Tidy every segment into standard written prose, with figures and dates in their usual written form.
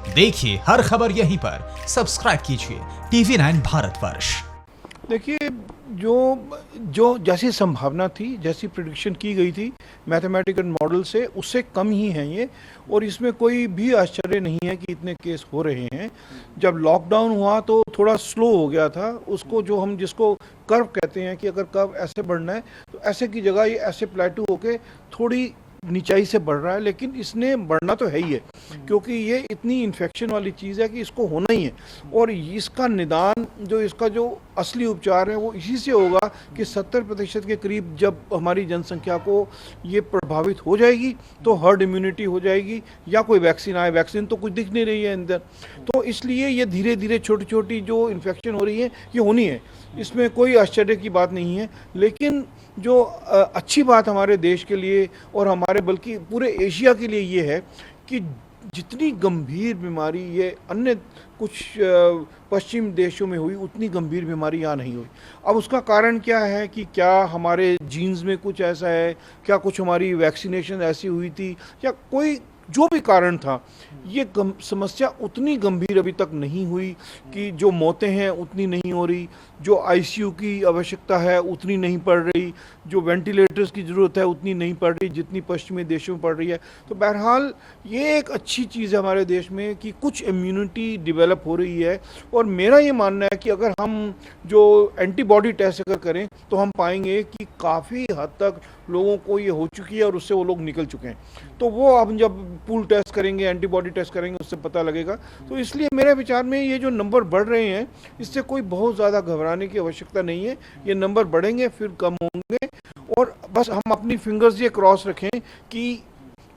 देखिए हर खबर यहीं पर, सब्सक्राइब कीजिए TV9 भारतवर्ष। देखिए, जो जो जैसी संभावना थी, जैसी प्रिडिक्शन की गई थी मैथमेटिकल मॉडल से, उससे कम ही हैं ये। और इसमें कोई भी आश्चर्य नहीं है कि इतने केस हो रहे हैं। जब लॉकडाउन हुआ तो थोड़ा स्लो हो गया था, उसको जो हम जिसको कर्व कहते हैं कि अगर कर्व ऐसे बढ़ना है तो ऐसे की जगह ये ऐसे प्लेटू होके थोड़ी निचाई से बढ़ रहा है, लेकिन इसने बढ़ना तो है ही है, क्योंकि ये इतनी इन्फेक्शन वाली चीज़ है कि इसको होना ही है। और इसका निदान, जो इसका जो असली उपचार है, वो इसी से होगा कि 70% के करीब जब हमारी जनसंख्या को ये प्रभावित हो जाएगी तो हर्ड इम्यूनिटी हो जाएगी, या कोई वैक्सीन आए। वैक्सीन तो कुछ दिख नहीं रही है अंदर, तो इसलिए ये धीरे धीरे छोटी छोटी जो इन्फेक्शन हो रही है ये होनी है, इसमें कोई आश्चर्य की बात नहीं है। लेकिन जो अच्छी बात हमारे देश के लिए और हमारे बल्कि पूरे एशिया के लिए ये है कि जितनी गंभीर बीमारी ये अन्य कुछ पश्चिम देशों में हुई, उतनी गंभीर बीमारी यहाँ नहीं हुई। अब उसका कारण क्या है कि क्या हमारे जीन्स में कुछ ऐसा है, क्या कुछ हमारी वैक्सीनेशन ऐसी हुई थी, या कोई जो भी कारण था, ये समस्या उतनी गंभीर अभी तक नहीं हुई कि जो मौतें हैं उतनी नहीं हो रही, जो आईसीयू की आवश्यकता है उतनी नहीं पड़ रही, जो वेंटिलेटर्स की ज़रूरत है उतनी नहीं पड़ रही जितनी पश्चिमी देशों में पड़ रही है। तो बहरहाल ये एक अच्छी चीज़ है हमारे देश में कि कुछ इम्यूनिटी डेवलप हो रही है। और मेरा ये मानना है कि अगर हम जो एंटीबॉडी टेस्ट अगर करें तो हम पाएंगे कि काफ़ी हद तक लोगों को ये हो चुकी है और उससे वो लोग निकल चुके हैं। तो वो हम जब पूल टेस्ट करेंगे, एंटीबॉडी टेस्ट करेंगे, उससे पता लगेगा। तो इसलिए मेरे विचार में ये जो नंबर बढ़ रहे हैं, इससे कोई बहुत ज़्यादा घबराने की आवश्यकता नहीं है। ये नंबर बढ़ेंगे फिर कम होंगे, और बस हम अपनी फिंगर्स ये क्रॉस रखें कि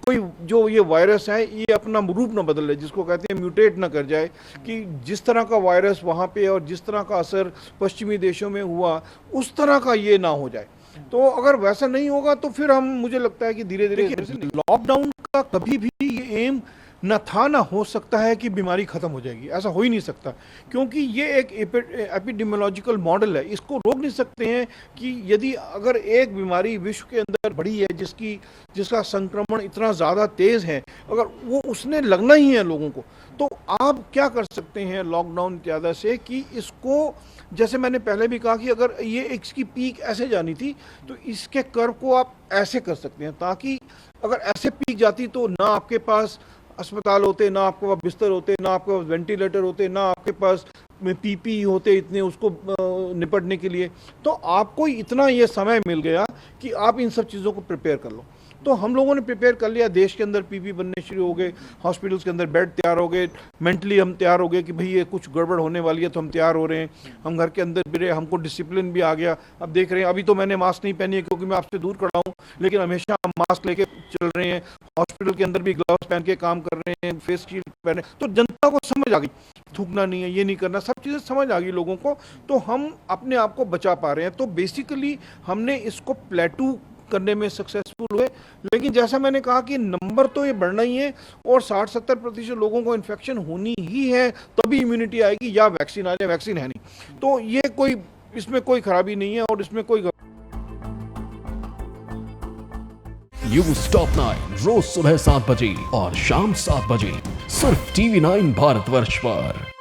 कोई जो ये वायरस है ये अपना रूप ना बदल ले, जिसको कहते हैं म्यूटेट ना कर जाए, कि जिस तरह का वायरस वहाँ पे और जिस तरह का असर पश्चिमी देशों में हुआ उस तरह का ये ना हो जाए। तो अगर वैसा नहीं होगा तो फिर हम, मुझे लगता है कि धीरे धीरे लॉकडाउन का कभी भी ये एम न था, ना हो सकता है कि बीमारी खत्म हो जाएगी, ऐसा हो ही नहीं सकता, क्योंकि ये एक एपिडेमियोलॉजिकल मॉडल है। इसको रोक नहीं सकते हैं कि यदि अगर एक बीमारी विश्व के अंदर बढ़ी है जिसका संक्रमण इतना ज़्यादा तेज़ है, अगर वो उसने लगना ही है लोगों को, तो आप क्या कर सकते हैं लॉकडाउन ज़्यादा से कि इसको, जैसे मैंने पहले भी कहा कि अगर ये इसकी पीक ऐसे जानी थी तो इसके कर्व को आप ऐसे कर सकते हैं, ताकि अगर ऐसे पीक जाती तो ना आपके पास अस्पताल होते, ना आपके पास बिस्तर होते, ना आपके पास वेंटिलेटर होते, ना आपके पास पीपी होते इतने उसको निपटने के लिए। तो आपको इतना ये समय मिल गया कि आप इन सब चीज़ों को प्रिपेयर कर लो। तो हम लोगों ने प्रिपेयर कर लिया, देश के अंदर पीपी बनने शुरू हो गए, हॉस्पिटल्स के अंदर बेड तैयार हो गए, मेंटली हम तैयार हो गए कि भाई ये कुछ गड़बड़ होने वाली है, तो हम तैयार हो रहे हैं। हम घर के अंदर भी रहे, हमको डिसिप्लिन भी आ गया। अब देख रहे हैं, अभी तो मैंने मास्क नहीं पहनी है क्योंकि मैं आपसे दूर खड़ा हूँ, लेकिन हमेशा हम मास्क लेके चल रहे हैं। हॉस्पिटल के अंदर भी ग्लव्स पहन के काम कर रहे हैं, फेस शील्ड पहने। तो जनता को समझ आ गई, थूकना नहीं है, ये नहीं करना, सब चीज़ें समझ आ गई लोगों को, तो हम अपने आप को बचा पा रहे हैं। तो बेसिकली हमने इसको प्लेटू करने में सक्सेसफुल हुए। लेकिन जैसा मैंने कहा कि नंबर तो ये बढ़ना ही है, और 60-70% लोगों को इन्फेक्शन होनी ही है, तभी इम्यूनिटी आएगी, या वैक्सीन आ जाए, वैक्सीन है नहीं। तो ये कोई, इसमें कोई खराबी नहीं है और इसमें कोई। न्यूज़ टॉप 9 रोज सुबह 7 बजे और शाम 7 बजे सिर्फ TV9 भारतवर्ष पर।